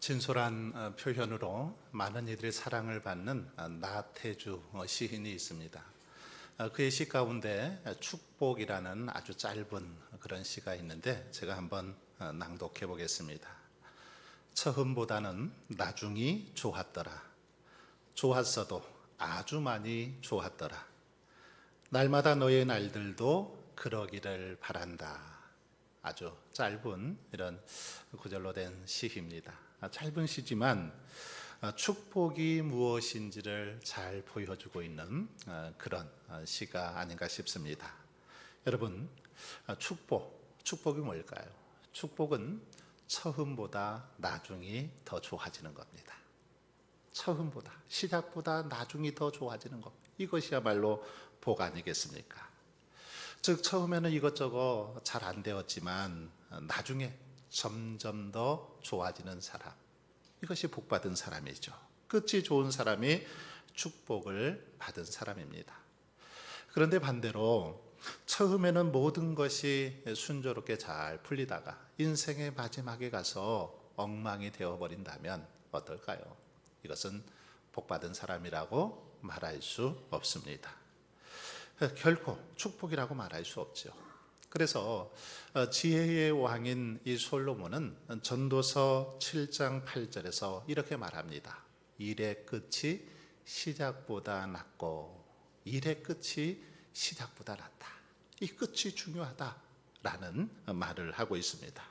진솔한 표현으로 많은 이들의 사랑을 받는 나태주 시인이 있습니다. 그의 시 가운데 축복이라는 아주 짧은 그런 시가 있는데 제가 한번 낭독해 보겠습니다. 처음보다는 나중이 좋았더라. 좋았어도 아주 많이 좋았더라. 날마다 너의 날들도 그러기를 바란다. 아주 짧은 이런 구절로 된 시입니다. 짧은 시지만 축복이 무엇인지를 잘 보여주고 있는 그런 시가 아닌가 싶습니다. 여러분, 축복이 뭘까요? 축복은 처음보다 나중이 더 좋아지는 겁니다. 처음보다, 시작보다 나중이 더 좋아지는 것, 이것이야말로 복 아니겠습니까? 즉 처음에는 이것저것 잘 안 되었지만 나중에 점점 더 좋아지는 사람, 이것이 복받은 사람이죠. 끝이 좋은 사람이 축복을 받은 사람입니다. 그런데 반대로 처음에는 모든 것이 순조롭게 잘 풀리다가 인생의 마지막에 가서 엉망이 되어버린다면 어떨까요? 이것은 복받은 사람이라고 말할 수 없습니다. 결코 축복이라고 말할 수 없죠. 그래서 지혜의 왕인 이 솔로몬은 전도서 7장 8절에서 이렇게 말합니다. 일의 끝이 시작보다 낫고 일의 끝이 시작보다 낫다. 이 끝이 중요하다라는 말을 하고 있습니다.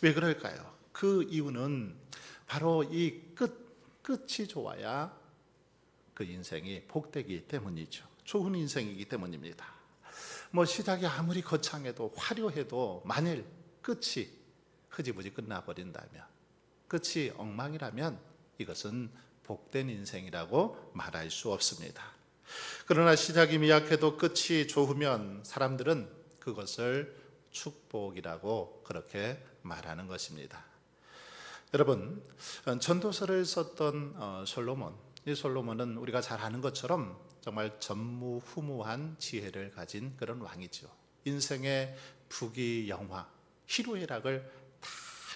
왜 그럴까요? 그 이유는 바로 이 끝이 좋아야 그 인생이 복되기 때문이죠. 좋은 인생이기 때문입니다. 시작이 아무리 거창해도 화려해도 만일 끝이 흐지부지 끝나버린다면, 끝이 엉망이라면 이것은 복된 인생이라고 말할 수 없습니다. 그러나 시작이 미약해도 끝이 좋으면 사람들은 그것을 축복이라고 그렇게 말하는 것입니다. 여러분, 전도서를 썼던 솔로몬, 이 솔로몬은 우리가 잘 아는 것처럼 정말 전무후무한 지혜를 가진 그런 왕이죠. 인생의 부귀영화, 희로애락을 다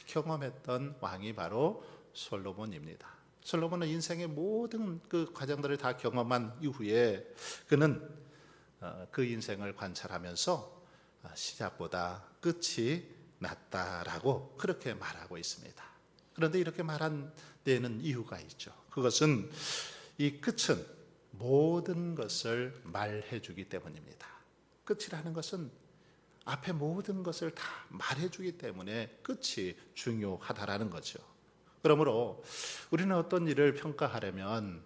경험했던 왕이 바로 솔로몬입니다. 솔로몬은 인생의 모든 그 과정들을 다 경험한 이후에 그는 그 인생을 관찰하면서 시작보다 끝이 낫다라고 그렇게 말하고 있습니다. 그런데 이렇게 말한 데에는 이유가 있죠. 그것은 이 끝은 모든 것을 말해주기 때문입니다. 끝이라는 것은 앞에 모든 것을 다 말해주기 때문에 끝이 중요하다라는 거죠. 그러므로 우리는 어떤 일을 평가하려면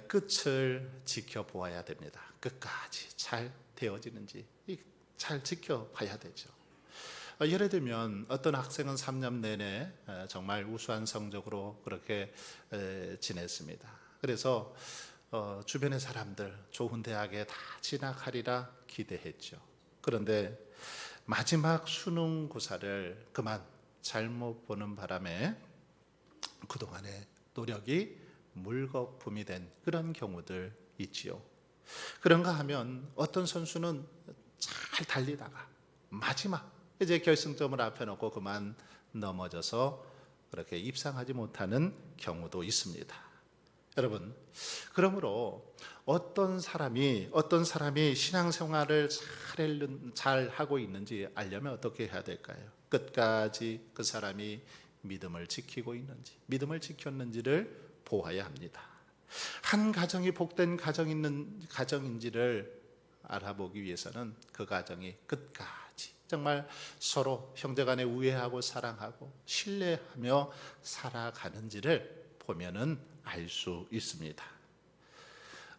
끝을 지켜보아야 됩니다. 끝까지 잘 되어지는지 잘 지켜봐야 되죠. 예를 들면 어떤 학생은 3년 내내 정말 우수한 성적으로 그렇게 지냈습니다. 그래서 주변의 사람들 좋은 대학에 다 진학하리라 기대했죠. 그런데 마지막 수능고사를 그만 잘못 보는 바람에 그동안의 노력이 물거품이 된 그런 경우들 있지요. 그런가 하면 어떤 선수는 잘 달리다가 마지막 이제 결승점을 앞에 놓고 그만 넘어져서 그렇게 입상하지 못하는 경우도 있습니다. 여러분, 그러므로 어떤 사람이 신앙생활을 잘 하고 있는지 알려면 어떻게 해야 될까요? 끝까지 그 사람이 믿음을 지키고 있는지, 믿음을 지켰는지를 보아야 합니다. 한 가정이 복된 가정인지를 알아보기 위해서는 그 가정이 끝까지 정말 서로 형제간에 우애하고 사랑하고 신뢰하며 살아가는지를 보면은 알 수 있습니다.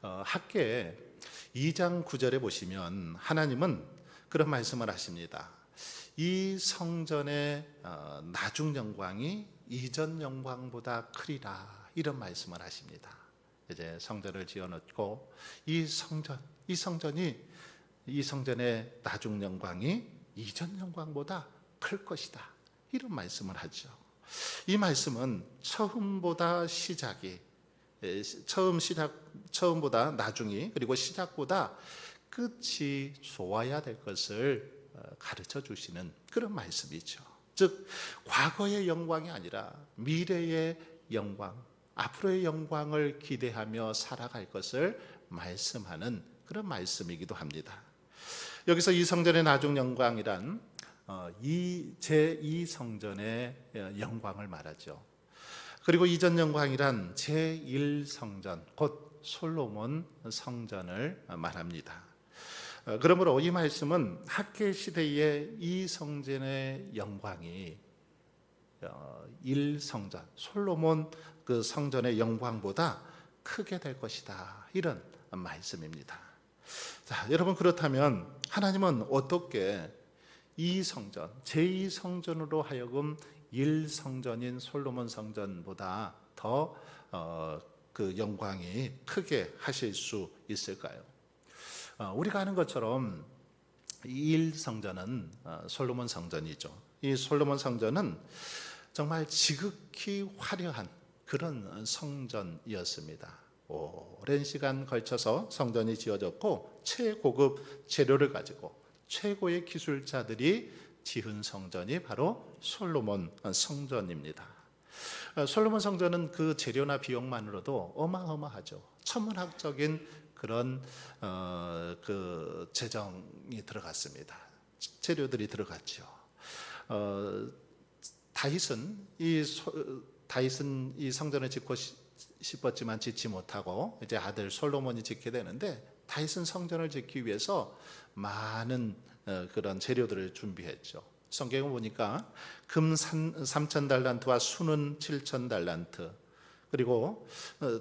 학계 2장 9절에 보시면 하나님은 그런 말씀을 하십니다. 이 성전의 나중 영광이 이전 영광보다 크리라, 이런 말씀을 하십니다. 이제 성전을 지어놓고 이 성전의 나중 영광이 이전 영광보다 클 것이다, 이런 말씀을 하죠. 이 말씀은 처음보다 나중이, 그리고 시작보다 끝이 좋아야 될 것을 가르쳐 주시는 그런 말씀이죠. 즉 과거의 영광이 아니라 미래의 영광, 앞으로의 영광을 기대하며 살아갈 것을 말씀하는 그런 말씀이기도 합니다. 여기서 이 성전의 나중 영광이란 이 제2 성전의 영광을 말하죠. 그리고 이전 영광이란 제1 성전, 곧 솔로몬 성전을 말합니다. 그러므로 이 말씀은 학계 시대의 이 성전의 영광이 1성전, 솔로몬 그 성전의 영광보다 크게 될 것이다, 이런 말씀입니다. 자, 여러분, 그렇다면 하나님은 어떻게 이 성전, 제2성전으로 하여금 1성전인 솔로몬 성전보다 더 그 영광이 크게 하실 수 있을까요? 우리가 아는 것처럼 이 1성전은 솔로몬 성전이죠. 이 솔로몬 성전은 정말 지극히 화려한 그런 성전이었습니다. 오랜 시간 걸쳐서 성전이 지어졌고 최고급 재료를 가지고 최고의 기술자들이 지은 성전이 바로 솔로몬 성전입니다. 솔로몬 성전은 그 재료나 비용만으로도 어마어마하죠. 천문학적인 그런 그 재정이 들어갔습니다. 재료들이 들어갔죠. 다윗은 이 성전을 짓고 싶었지만 짓지 못하고 이제 아들 솔로몬이 짓게 되는데, 다윗은 성전을 짓기 위해서 많은 그런 재료들을 준비했죠. 성경을 보니까 금 3,000달란트와 수는 7,000달란트, 그리고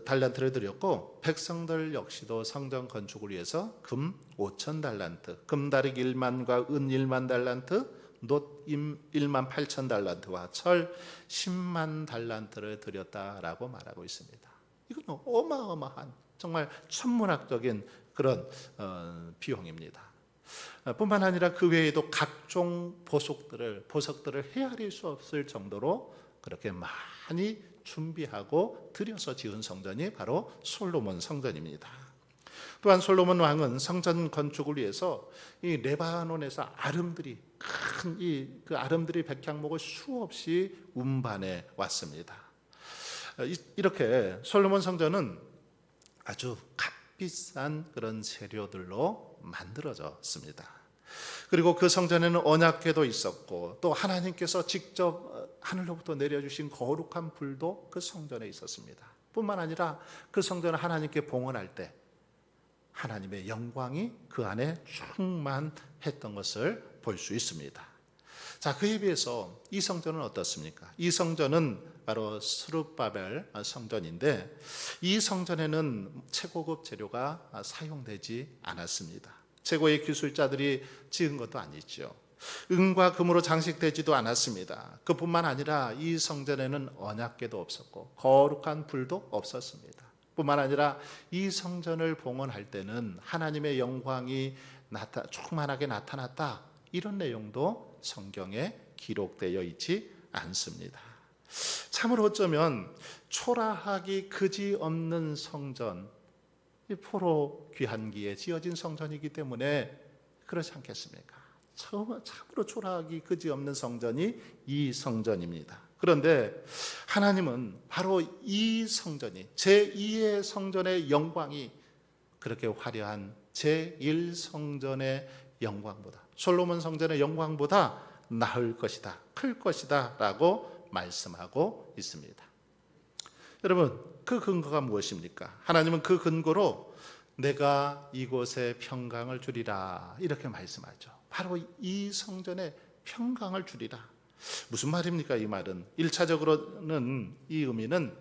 달란트를 드렸고, 백성들 역시도 성전 건축을 위해서 금 5,000달란트, 금다리 1만과 은 1만 달란트, 놋 1만 8천 달란트와 철 10만 달란트를 드렸다라고 말하고 있습니다. 이건 어마어마한 정말 천문학적인 그런 비용입니다. 뿐만 아니라 그 외에도 각종 보석들을 헤아릴 수 없을 정도로 그렇게 많이 준비하고 들여서 지은 성전이 바로 솔로몬 성전입니다. 또한 솔로몬 왕은 성전 건축을 위해서 이 레바논에서 아름드리 그 아름드리 백향목을 수없이 운반해 왔습니다. 이렇게 솔로몬 성전은 아주 값비싼 그런 재료들로 만들어졌습니다. 그리고 그 성전에는 언약궤도 있었고, 또 하나님께서 직접 하늘로부터 내려주신 거룩한 불도 그 성전에 있었습니다. 뿐만 아니라 그 성전을 하나님께 봉헌할 때 하나님의 영광이 그 안에 충만했던 것을 볼 수 있습니다. 자, 그에 비해서 이 성전은 어떻습니까? 이 성전은 바로 스룹바벨 성전인데, 이 성전에는 최고급 재료가 사용되지 않았습니다. 최고의 기술자들이 지은 것도 아니죠. 은과 금으로 장식되지도 않았습니다. 그뿐만 아니라 이 성전에는 언약궤도 없었고 거룩한 불도 없었습니다. 뿐만 아니라 이 성전을 봉헌할 때는 하나님의 영광이 충만하게 나타났다, 이런 내용도 성경에 기록되어 있지 않습니다. 참으로 어쩌면 초라하기 그지없는 성전, 포로 귀환기에 지어진 성전이기 때문에 그렇지 않겠습니까? 참으로 초라하기 그지없는 성전이 이 성전입니다. 그런데 하나님은 바로 이 성전이, 제2의 성전의 영광이 그렇게 화려한 제1성전의 영광보다, 솔로몬 성전의 영광보다 나을 것이다, 클 것이다 라고 말씀하고 있습니다. 여러분, 그 근거가 무엇입니까? 하나님은 그 근거로 내가 이곳에 평강을 주리라, 이렇게 말씀하죠. 바로 이 성전에 평강을 주리라. 무슨 말입니까? 이 말은 1차적으로는 이 의미는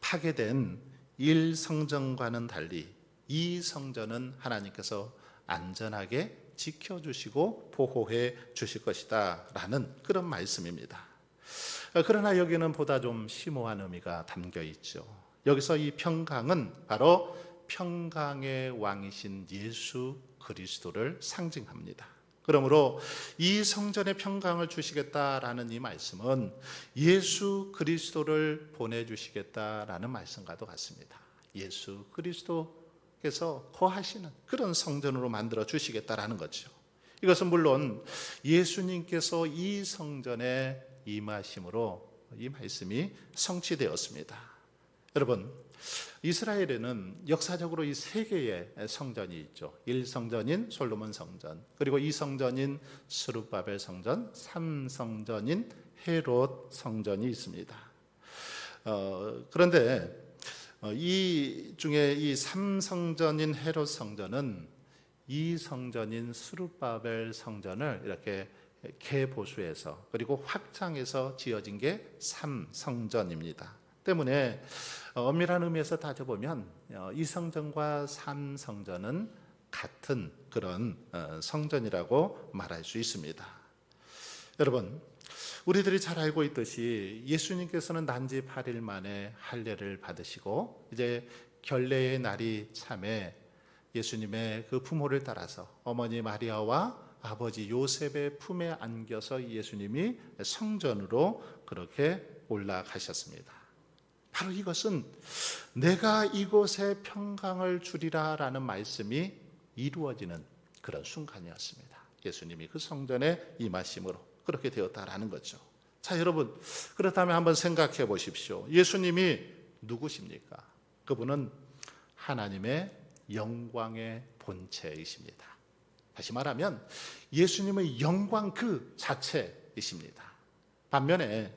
파괴된 1성전과는 달리 이 성전은 하나님께서 안전하게 지켜주시고 보호해 주실 것이다 라는 그런 말씀입니다. 그러나 여기는 보다 좀 심오한 의미가 담겨 있죠. 여기서 이 평강은 바로 평강의 왕이신 예수 그리스도를 상징합니다. 그러므로 이 성전에 평강을 주시겠다라는 이 말씀은 예수 그리스도를 보내주시겠다라는 말씀과도 같습니다. 예수 그리스도께서 거하시는 그런 성전으로 만들어 주시겠다라는 거죠. 이것은 물론 예수님께서 이 성전에 임하심으로 이 말씀이 성취되었습니다. 여러분, 이스라엘에는 역사적으로 이 세 개의 성전이 있죠. 1성전인 솔로몬 성전, 그리고 2성전인 스룹바벨 성전, 3성전인 헤롯 성전이 있습니다. 그런데 이 중에 이 3성전인 헤롯 성전은 2성전인 스룹바벨 성전을 이렇게 개보수해서 그리고 확장해서 지어진 게 3성전입니다. 때문에 엄밀한 의미에서 따져보면 2성전과 3성전은 같은 그런 성전이라고 말할 수 있습니다. 여러분, 우리들이 잘 알고 있듯이 예수님께서는 난지 8일 만에 할례를 받으시고 이제 결례의 날이 참에 예수님의 그 부모를 따라서 어머니 마리아와 아버지 요셉의 품에 안겨서 예수님이 성전으로 그렇게 올라가셨습니다. 바로 이것은 내가 이곳에 평강을 주리라 라는 말씀이 이루어지는 그런 순간이었습니다. 예수님이 그 성전에 임하심으로 그렇게 되었다라는 거죠. 자, 여러분, 그렇다면 한번 생각해 보십시오. 예수님이 누구십니까? 그분은 하나님의 영광의 본체이십니다. 다시 말하면 예수님의 영광 그 자체이십니다. 반면에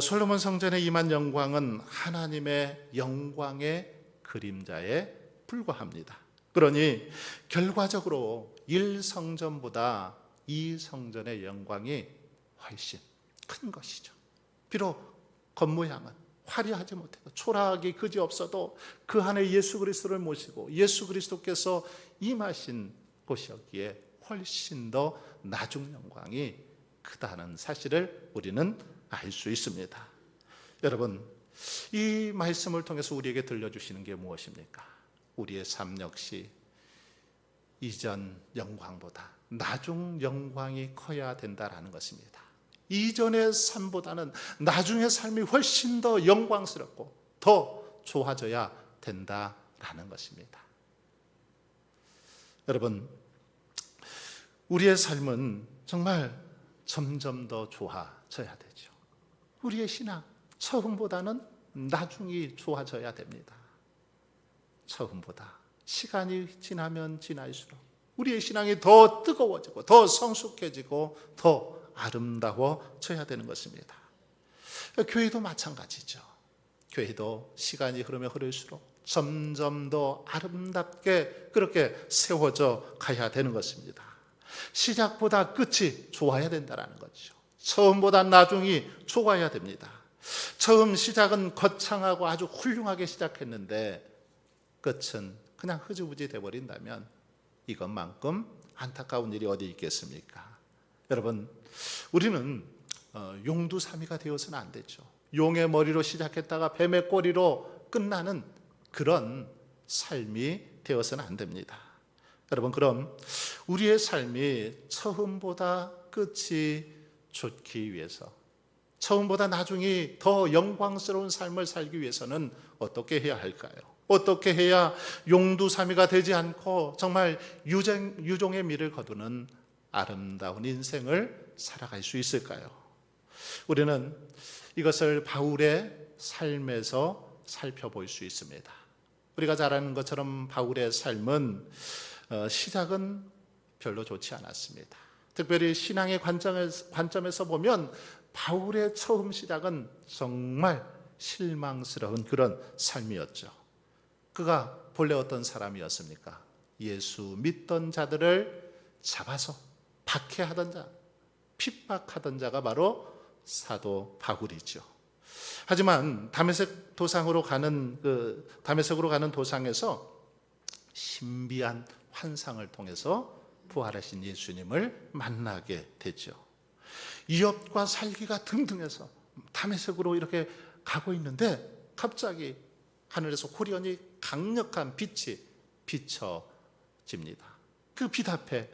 솔로몬 성전에 임한 영광은 하나님의 영광의 그림자에 불과합니다. 그러니 결과적으로 1성전보다 2성전의 영광이 훨씬 큰 것이죠. 비록 겉모양은 화려하지 못해도 초라하기 그지없어도 그 안에 예수 그리스도를 모시고 예수 그리스도께서 임하신 곳이었기에 훨씬 더 나중 영광이 크다는 사실을 우리는 알 수 있습니다. 여러분, 이 말씀을 통해서 우리에게 들려주시는 게 무엇입니까? 우리의 삶 역시 이전 영광보다 나중 영광이 커야 된다라는 것입니다. 이전의 삶보다는 나중의 삶이 훨씬 더 영광스럽고 더 좋아져야 된다라는 것입니다. 여러분, 우리의 삶은 정말 점점 더 좋아져야 되죠. 우리의 신앙, 처음보다는 나중이 좋아져야 됩니다. 처음보다 시간이 지나면 지날수록 우리의 신앙이 더 뜨거워지고 더 성숙해지고 더 아름다워져야 되는 것입니다. 교회도 마찬가지죠. 교회도 시간이 흐르면 흐를수록 점점 더 아름답게 그렇게 세워져 가야 되는 것입니다. 시작보다 끝이 좋아야 된다는 거죠. 처음보다 나중이 좋아야 됩니다. 처음 시작은 거창하고 아주 훌륭하게 시작했는데 끝은 그냥 흐지부지 돼버린다면 이것만큼 안타까운 일이 어디 있겠습니까? 여러분, 우리는 용두사미가 되어서는 안 되죠. 용의 머리로 시작했다가 뱀의 꼬리로 끝나는 그런 삶이 되어서는 안 됩니다. 여러분, 그럼 우리의 삶이 처음보다 끝이 좋기 위해서, 처음보다 나중이 더 영광스러운 삶을 살기 위해서는 어떻게 해야 할까요? 어떻게 해야 용두사미가 되지 않고 정말 유종의 미를 거두는 아름다운 인생을 살아갈 수 있을까요? 우리는 이것을 바울의 삶에서 살펴볼 수 있습니다. 우리가 잘 아는 것처럼 바울의 삶은 시작은 별로 좋지 않았습니다. 특별히 신앙의 관점에서 보면 바울의 처음 시작은 정말 실망스러운 그런 삶이었죠. 그가 본래 어떤 사람이었습니까? 예수 믿던 자들을 잡아서 박해하던 자, 핍박하던 자가 바로 사도 바울이죠. 하지만 다메섹으로 가는 도상에서 신비한 환상을 통해서 부활하신 예수님을 만나게 되죠. 이업과 살기가 등등해서 다메섹으로 이렇게 가고 있는데 갑자기 하늘에서 호련히 강력한 빛이 비춰집니다. 그 빛 앞에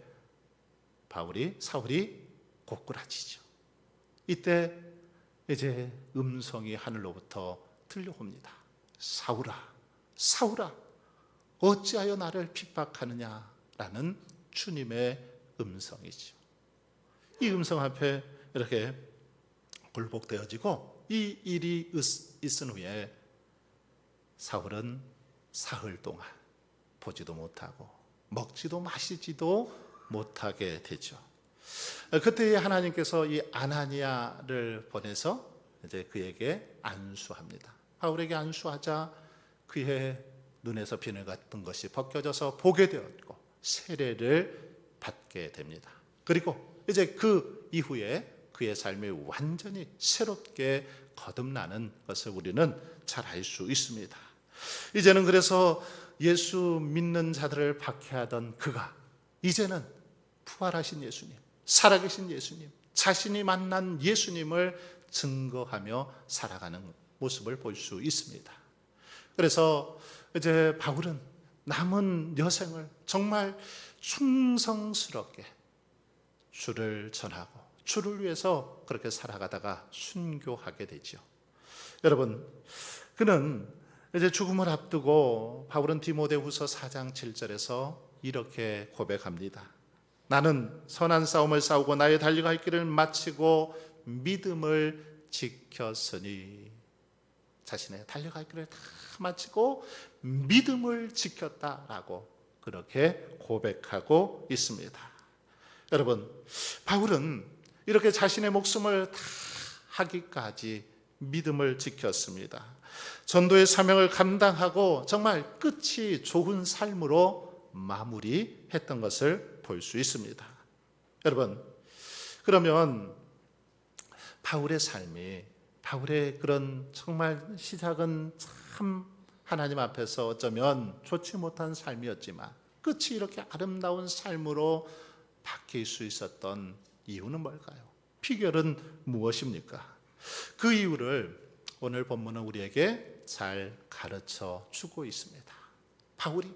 사울이 고꾸라지죠. 이때 이제 음성이 하늘로부터 들려옵니다. 사울아, 사울아, 어찌하여 나를 핍박하느냐라는 주님의 음성이죠. 이 음성 앞에 이렇게 굴복되어지고 이 일이 있은 후에 사울은 사흘 동안 보지도 못하고 먹지도 마시지도 못하게 되죠. 그때 하나님께서 이 아나니아를 보내서 이제 그에게 안수합니다. 바울에게 안수하자 그의 눈에서 비늘 같은 것이 벗겨져서 보게 되었고 세례를 받게 됩니다. 그리고 이제 그 이후에 그의 삶이 완전히 새롭게 거듭나는 것을 우리는 잘 알 수 있습니다. 이제는 그래서 예수 믿는 자들을 박해하던 그가 이제는 부활하신 예수님, 살아계신 예수님, 자신이 만난 예수님을 증거하며 살아가는 모습을 볼 수 있습니다. 그래서 이제 바울은 남은 여생을 정말 충성스럽게 주를 전하고 주를 위해서 그렇게 살아가다가 순교하게 되죠. 여러분, 그는 이제 죽음을 앞두고 바울은 디모데후서 4장 7절에서 이렇게 고백합니다. 나는 선한 싸움을 싸우고 나의 달려갈 길을 마치고 믿음을 지켰으니, 자신의 달려갈 길을 다 마치고 믿음을 지켰다라고 그렇게 고백하고 있습니다. 여러분, 바울은 이렇게 자신의 목숨을 다 하기까지 믿음을 지켰습니다. 전도의 사명을 감당하고 정말 끝이 좋은 삶으로 마무리했던 것을 볼 수 있습니다. 여러분, 그러면 바울의 삶이, 바울의 그런 정말 시작은 참 하나님 앞에서 어쩌면 좋지 못한 삶이었지만 끝이 이렇게 아름다운 삶으로 바뀔 수 있었던 이유는 뭘까요? 비결은 무엇입니까? 그 이유를 오늘 본문은 우리에게 잘 가르쳐 주고 있습니다. 바울이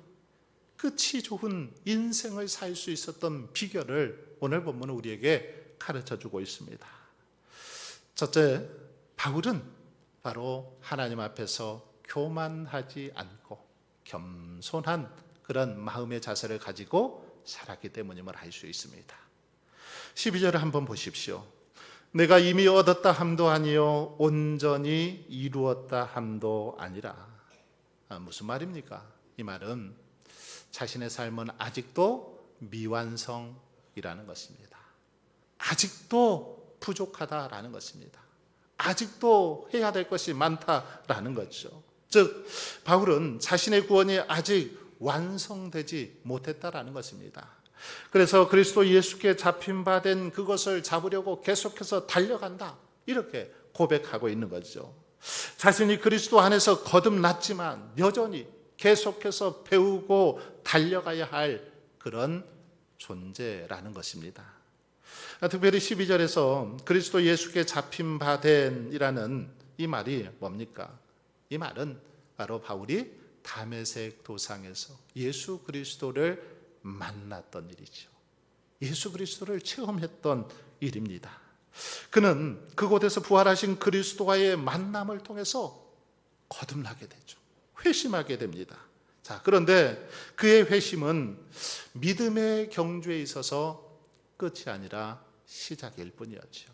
끝이 좋은 인생을 살 수 있었던 비결을 오늘 본문은 우리에게 가르쳐 주고 있습니다. 첫째, 바울은 바로 하나님 앞에서 교만하지 않고 겸손한 그런 마음의 자세를 가지고 살았기 때문임을 알 수 있습니다. 12절을 한번 보십시오. 내가 이미 얻었다 함도 아니요 온전히 이루었다 함도 아니라. 무슨 말입니까? 이 말은 자신의 삶은 아직도 미완성이라는 것입니다. 아직도 부족하다라는 것입니다. 아직도 해야 될 것이 많다라는 거죠. 즉 바울은 자신의 구원이 아직 완성되지 못했다라는 것입니다. 그래서 그리스도 예수께 잡힌 바 된 그것을 잡으려고 계속해서 달려간다, 이렇게 고백하고 있는 거죠. 자신이 그리스도 안에서 거듭났지만 여전히 계속해서 배우고 달려가야 할 그런 존재라는 것입니다. 특별히 12절에서 그리스도 예수께 잡힌 바 된이라는 이 말이 뭡니까? 이 말은 바로 바울이 다메섹 도상에서 예수 그리스도를 만났던 일이죠. 예수 그리스도를 체험했던 일입니다. 그는 그곳에서 부활하신 그리스도와의 만남을 통해서 거듭나게 되죠. 회심하게 됩니다. 자, 그런데 그의 회심은 믿음의 경주에 있어서 끝이 아니라 시작일 뿐이었죠.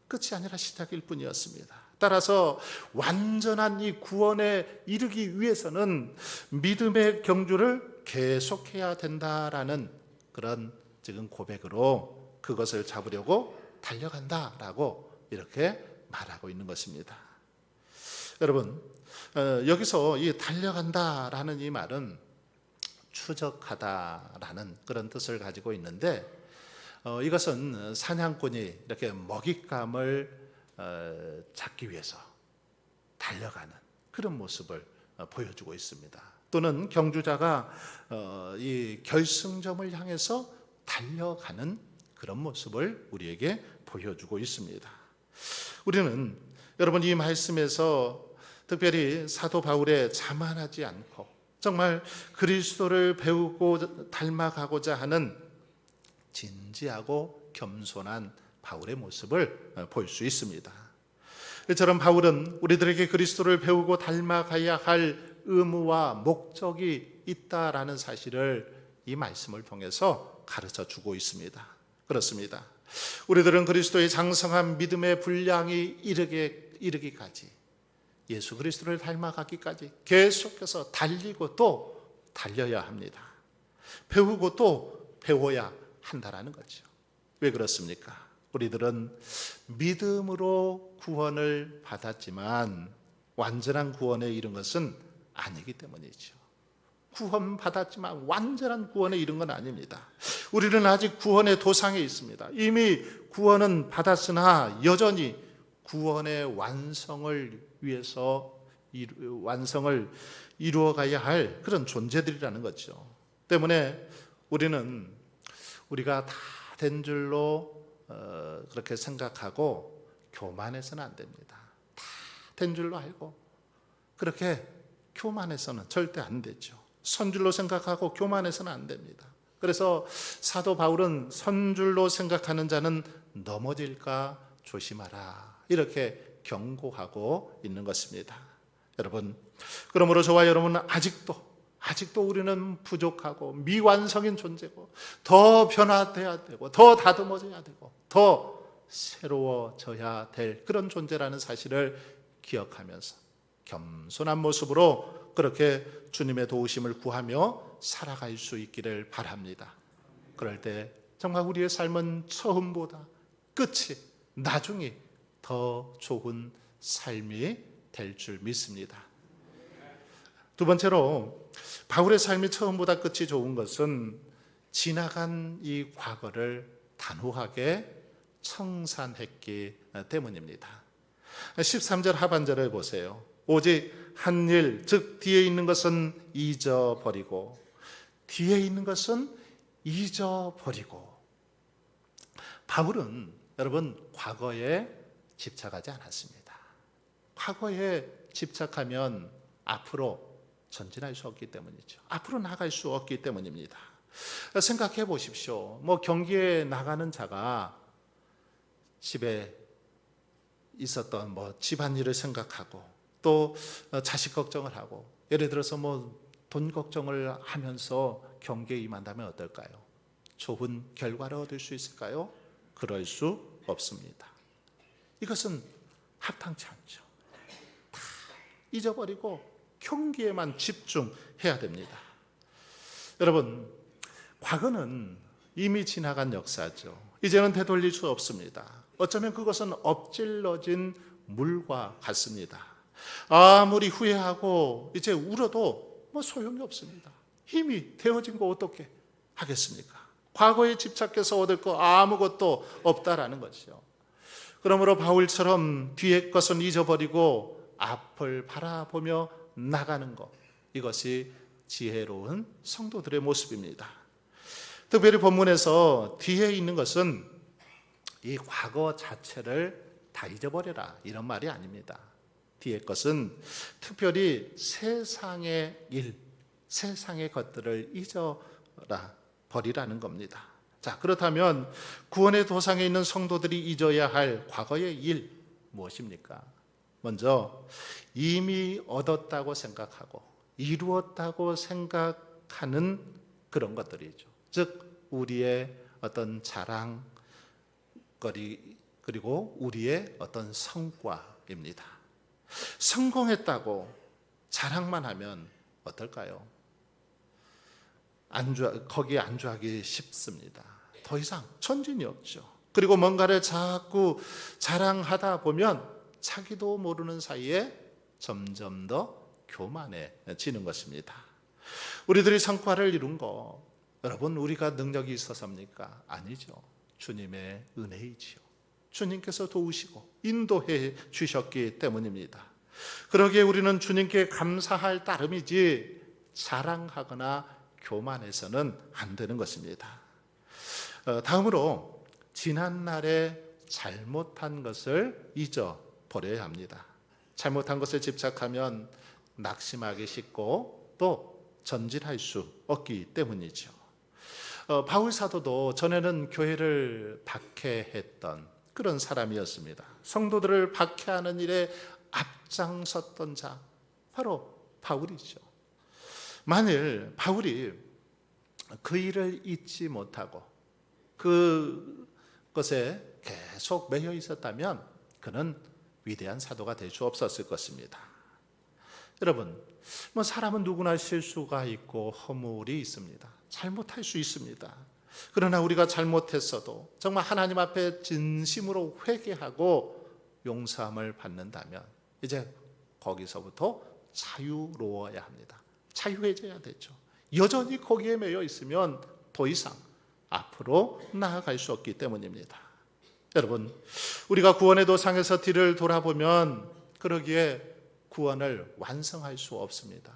끝이 아니라 시작일 뿐이었습니다. 따라서 완전한 이 구원에 이르기 위해서는 믿음의 경주를 계속해야 된다라는 그런 지금 고백으로 그것을 잡으려고 달려간다라고 이렇게 말하고 있는 것입니다. 여러분, 여기서 이 달려간다라는 이 말은 추적하다라는 그런 뜻을 가지고 있는데, 이것은 사냥꾼이 이렇게 먹잇감을 잡기 위해서 달려가는 그런 모습을 보여주고 있습니다. 또는 경주자가 이 결승점을 향해서 달려가는 그런 모습을 우리에게 보여주고 있습니다. 우리는 여러분 이 말씀에서 특별히 사도 바울의 자만하지 않고 정말 그리스도를 배우고 닮아가고자 하는 진지하고 겸손한 바울의 모습을 볼 수 있습니다. 이처럼 바울은 우리들에게 그리스도를 배우고 닮아가야 할 의무와 목적이 있다라는 사실을 이 말씀을 통해서 가르쳐 주고 있습니다. 그렇습니다. 우리들은 그리스도의 장성한 믿음의 분량이 이르기까지, 예수 그리스도를 닮아가기까지 계속해서 달리고 또 달려야 합니다. 배우고 또 배워야 한다라는 거죠. 왜 그렇습니까? 우리들은 믿음으로 구원을 받았지만 완전한 구원에 이른 것은 아니기 때문이죠. 구원받았지만 완전한 구원에 이른 건 아닙니다. 우리는 아직 구원의 도상에 있습니다. 이미 구원은 받았으나 여전히 구원의 완성을 위해서 완성을 이루어가야 할 그런 존재들이라는 거죠. 때문에 우리가 다 된 줄로 그렇게 생각하고 교만해서는 안 됩니다. 다 된 줄로 알고 그렇게 교만해서는 절대 안 되죠. 선줄로 생각하고 교만해서는 안 됩니다. 그래서 사도 바울은 선줄로 생각하는 자는 넘어질까 조심하라, 이렇게 경고하고 있는 것입니다. 여러분, 그러므로 저와 여러분은 아직도 우리는 부족하고 미완성인 존재고 더 변화돼야 되고 더 다듬어져야 되고 더 새로워져야 될 그런 존재라는 사실을 기억하면서 겸손한 모습으로 그렇게 주님의 도우심을 구하며 살아갈 수 있기를 바랍니다. 그럴 때 정말 우리의 삶은 처음보다 끝이, 나중이 더 좋은 삶이 될 줄 믿습니다. 두 번째로, 바울의 삶이 처음보다 끝이 좋은 것은 지나간 이 과거를 단호하게 청산했기 때문입니다. 13절 하반절을 보세요. 오직 한 일, 즉 뒤에 있는 것은 잊어버리고, 뒤에 있는 것은 잊어버리고. 바울은 여러분 과거에 집착하지 않았습니다. 과거에 집착하면 앞으로 전진할 수 없기 때문이죠. 앞으로 나갈 수 없기 때문입니다. 생각해 보십시오. 경기에 나가는 자가 집에 있었던 집안일을 생각하고 또 자식 걱정을 하고, 예를 들어서 돈 걱정을 하면서 경기에 임한다면 어떨까요? 좋은 결과를 얻을 수 있을까요? 그럴 수 없습니다. 이것은 합당치 않죠. 다 잊어버리고 경기에만 집중해야 됩니다. 여러분, 과거는 이미 지나간 역사죠. 이제는 되돌릴 수 없습니다. 어쩌면 그것은 엎질러진 물과 같습니다. 아무리 후회하고 이제 울어도 소용이 없습니다. 힘이 되어진 거 어떻게 하겠습니까? 과거에 집착해서 얻을 거 아무것도 없다라는 것이죠. 그러므로 바울처럼 뒤의 것은 잊어버리고 앞을 바라보며 나가는 것, 이것이 지혜로운 성도들의 모습입니다. 특별히 본문에서 뒤에 있는 것은 이 과거 자체를 다 잊어버려라, 이런 말이 아닙니다. 뒤의 것은 특별히 세상의 일, 세상의 것들을 잊어라 버리라는 겁니다. 자, 그렇다면 구원의 도상에 있는 성도들이 잊어야 할 과거의 일 무엇입니까? 먼저 이미 얻었다고 생각하고 이루었다고 생각하는 그런 것들이죠. 즉 우리의 어떤 자랑거리, 그리고 우리의 어떤 성과입니다. 성공했다고 자랑만 하면 어떨까요? 거기에 안주하기 쉽습니다. 더 이상 전진이 없죠. 그리고 뭔가를 자꾸 자랑하다 보면 자기도 모르는 사이에 점점 더 교만해지는 것입니다. 우리들이 성과를 이룬 거, 여러분 우리가 능력이 있어서입니까? 아니죠. 주님의 은혜이지요. 주님께서 도우시고 인도해 주셨기 때문입니다. 그러기에 우리는 주님께 감사할 따름이지 자랑하거나 교만해서는 안 되는 것입니다. 다음으로 지난날에 잘못한 것을 잊어버려야 합니다. 잘못한 것에 집착하면 낙심하기 쉽고 또 전진할 수 없기 때문이죠. 바울 사도도 전에는 교회를 박해했던 그런 사람이었습니다. 성도들을 박해하는 일에 앞장섰던 자, 바로 바울이죠. 만일 바울이 그 일을 잊지 못하고 그것에 계속 매여 있었다면 그는 위대한 사도가 될 수 없었을 것입니다. 여러분, 사람은 누구나 실수가 있고 허물이 있습니다. 잘못할 수 있습니다. 그러나 우리가 잘못했어도 정말 하나님 앞에 진심으로 회개하고 용서함을 받는다면 이제 거기서부터 자유로워야 합니다. 자유해져야 되죠. 여전히 거기에 매여 있으면 더 이상 앞으로 나아갈 수 없기 때문입니다. 여러분, 우리가 구원의 도상에서 뒤를 돌아보면 그러기에 구원을 완성할 수 없습니다.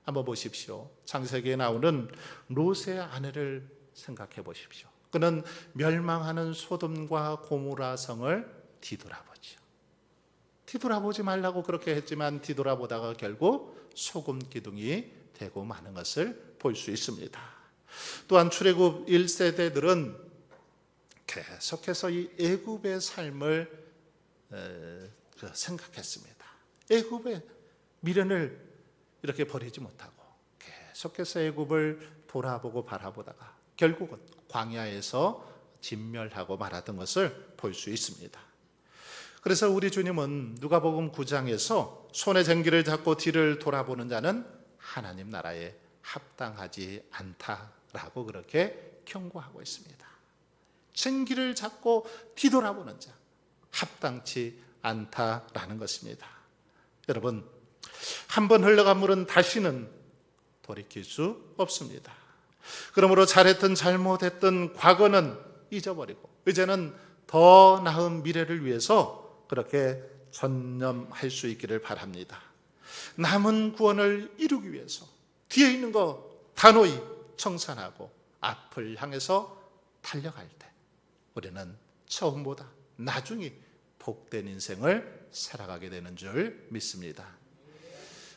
한번 보십시오. 창세기에 나오는 롯의 아내를 생각해 보십시오. 그는 멸망하는 소돔과 고모라 성을 뒤돌아보죠. 뒤돌아보지 말라고 그렇게 했지만 뒤돌아보다가 결국 소금 기둥이 되고 마는 것을 볼 수 있습니다. 또한 출애굽 1세대들은 계속해서 이 애굽의 삶을 생각했습니다. 애굽의 미련을 이렇게 버리지 못하고 계속해서 애굽을 돌아보고 바라보다가 결국은 광야에서 진멸하고 말았던 것을 볼 수 있습니다. 그래서 우리 주님은 누가복음 9장에서 손에 쟁기를 잡고 뒤를 돌아보는 자는 하나님 나라에 합당하지 않다라고 그렇게 경고하고 있습니다. 쟁기를 잡고 뒤돌아보는 자 합당치 않다라는 것입니다. 여러분, 한번 흘러간 물은 다시는 돌이킬 수 없습니다. 그러므로 잘했든 잘못했든 과거는 잊어버리고 이제는 더 나은 미래를 위해서 그렇게 전념할 수 있기를 바랍니다. 남은 구원을 이루기 위해서 뒤에 있는 거 단호히 청산하고 앞을 향해서 달려갈 때 우리는 처음보다 나중이 복된 인생을 살아가게 되는 줄 믿습니다.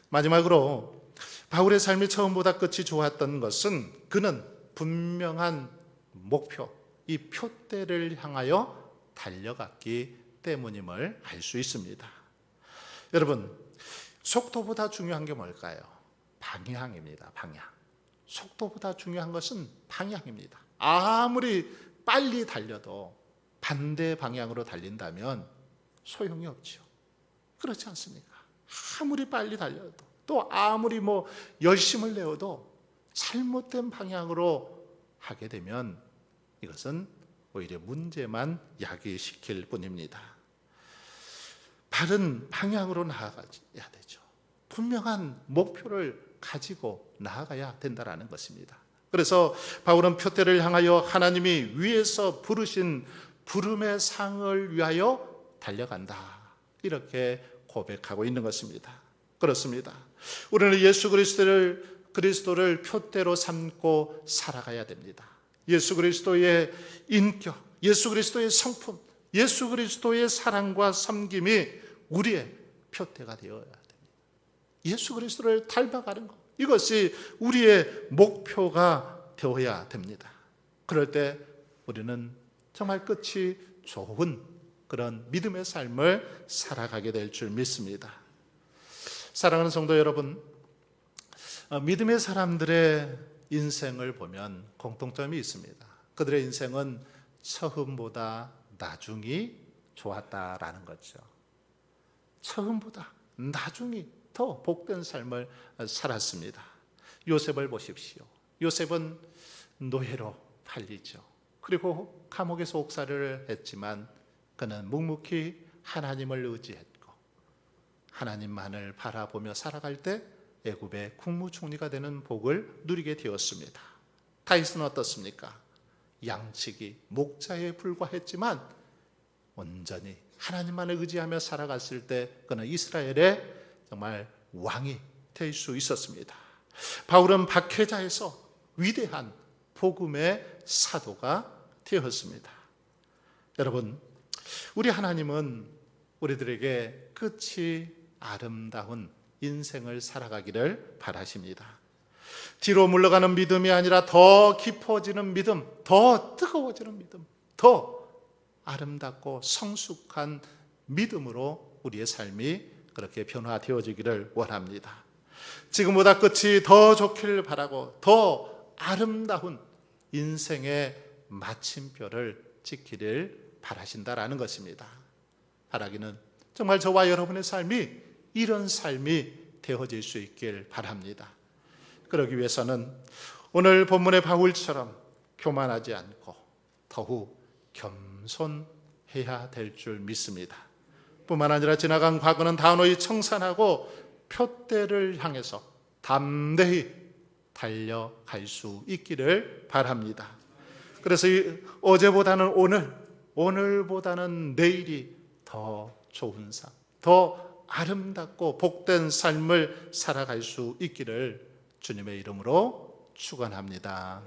마지막으로 바울의 삶이 처음보다 끝이 좋았던 것은 그는 분명한 목표, 이 표대를 향하여 달려갔기 때문임을 알 수 있습니다. 여러분, 속도보다 중요한 게 뭘까요? 방향입니다. 방향. 속도보다 중요한 것은 방향입니다. 아무리 빨리 달려도 반대 방향으로 달린다면 소용이 없죠. 그렇지 않습니까? 아무리 빨리 달려도 또 아무리 열심을 내어도 잘못된 방향으로 하게 되면 이것은 오히려 문제만 야기시킬 뿐입니다. 바른 방향으로 나아가야 되죠. 분명한 목표를 가지고 나아가야 된다는 것입니다. 그래서 바울은 표대를 향하여 하나님이 위에서 부르신 부름의 상을 위하여 달려간다, 이렇게 고백하고 있는 것입니다. 그렇습니다. 우리는 예수 그리스도를 표대로 삼고 살아가야 됩니다. 예수 그리스도의 인격, 예수 그리스도의 성품, 예수 그리스도의 사랑과 섬김이 우리의 표대가 되어야 됩니다. 예수 그리스도를 닮아가는 것, 이것이 우리의 목표가 되어야 됩니다. 그럴 때 우리는 정말 끝이 좋은 그런 믿음의 삶을 살아가게 될 줄 믿습니다. 사랑하는 성도 여러분, 믿음의 사람들의 인생을 보면 공통점이 있습니다. 그들의 인생은 처음보다 나중이 좋았다라는 거죠. 처음보다 나중이 더 복된 삶을 살았습니다. 요셉을 보십시오. 요셉은 노예로 팔리죠. 그리고 감옥에서 옥살이를 했지만 그는 묵묵히 하나님을 의지했고 하나님만을 바라보며 살아갈 때 애굽의 국무총리가 되는 복을 누리게 되었습니다. 다윗은 어떻습니까? 양치기, 목자에 불과했지만 온전히 하나님만을 의지하며 살아갔을 때 그는 이스라엘의 정말 왕이 될 수 있었습니다. 바울은 박해자에서 위대한 복음의 사도가 되었습니다. 여러분, 우리 하나님은 우리들에게 끝이 아름다운 인생을 살아가기를 바라십니다. 뒤로 물러가는 믿음이 아니라 더 깊어지는 믿음, 더 뜨거워지는 믿음, 더 아름답고 성숙한 믿음으로 우리의 삶이 그렇게 변화되어지기를 원합니다. 지금보다 끝이 더 좋기를 바라고 더 아름다운 인생의 마침표를 찍기를 바라신다라는 것입니다. 바라기는 정말 저와 여러분의 삶이 이런 삶이 되어질 수 있길 바랍니다. 그러기 위해서는 오늘 본문의 바울처럼 교만하지 않고 더욱 겸손해야 될 줄 믿습니다. 뿐만 아니라 지나간 과거는 단호히 청산하고 표대를 향해서 담대히 달려갈 수 있기를 바랍니다. 그래서 어제보다는 오늘보다는 내일이 더 좋은 삶, 더 아름답고 복된 삶을 살아갈 수 있기를 주님의 이름으로 축원합니다.